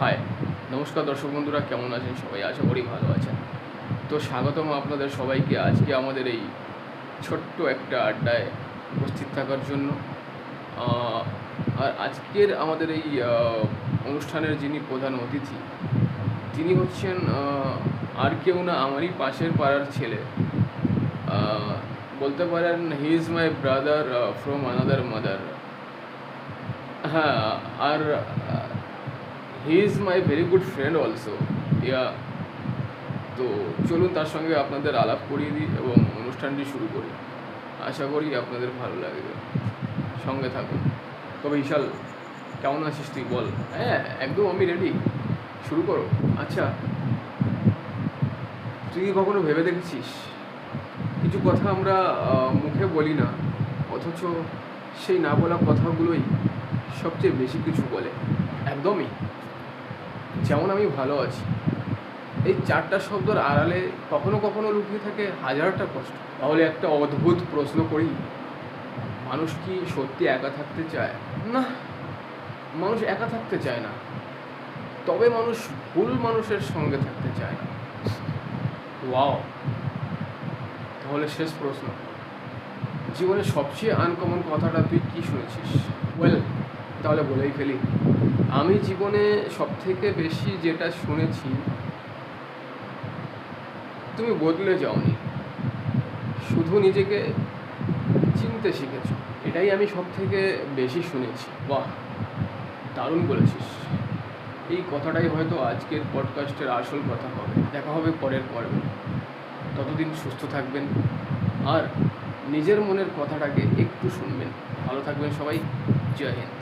High, নমস্কার দর্শক বন্ধুরা, কেমন আছেন সবাই? আশা করি ভালো আছেন। তো স্বাগতম আপনাদের সবাইকে আজকে আমাদের এই ছোট্ট একটা আড্ডায় উপস্থিত থাকার জন্য। আহ, আর আজকের আমাদের এই অনুষ্ঠানের যিনি প্রধান অতিথি, তিনি হচ্ছেন আর কেউ না, আমারই পাশের পাড়ার ছেলে। আহ, বলতে পারেন he is my brother from another mother. হ্যাঁ, আর he is my very good friend also. Yeah, তো চলুন তার সঙ্গে আপনাদের আলাপ করিয়ে দিই এবং অনুষ্ঠানটি শুরু করি। আশা করি আপনাদের ভালো লাগবে, সঙ্গে থাকুন। তবে বিশাল, কেমন আছিস তুই বল? হ্যাঁ, একদম আমি রেডি, শুরু করো। আচ্ছা, তুই কি কখনো ভেবে দেখেছিস, কিছু কথা আমরা মুখে বলি না, অথচ সেই না বলা কথাগুলোই সবচেয়ে বেশি কিছু বলে। একদমই, যেমন আমি ভালো আছি, এই চারটা শব্দের আড়ালে কখনো কখনো লুকিয়ে থাকে হাজারটা কষ্ট। তাহলে একটা অদ্ভুত প্রশ্ন করি, মানুষ কি সত্যি একা থাকতে চায়? না, মানুষ একা থাকতে চায় না, তবে মানুষ ভুল মানুষের সঙ্গে থাকতে চায় না। ওয়াও! তাহলে শেষ প্রশ্ন, জীবনে সবচেয়ে আনকমন কথাটা তুই কি শুনেছিস? ওয়েল, তাহলে বলেই ফেলি। আমি জীবনে সবথেকে বেশি যেটা শুনেছি, তুমি বদলে যাওনি, শুধু নিজেকে চিনতে শিখেছ। এটাই আমি সব থেকে বেশি শুনেছি। বাহ, দারুণ বলেছিস। এই কথাটাই হয়তো আজকের পডকাস্টের আসল কথা হবে। দেখা হবে পরের পর্বে। ততদিন সুস্থ থাকবেন আর নিজের মনের কথাটাকে একটু শুনবেন। ভালো থাকবেন সবাই। জয় হিন্দ।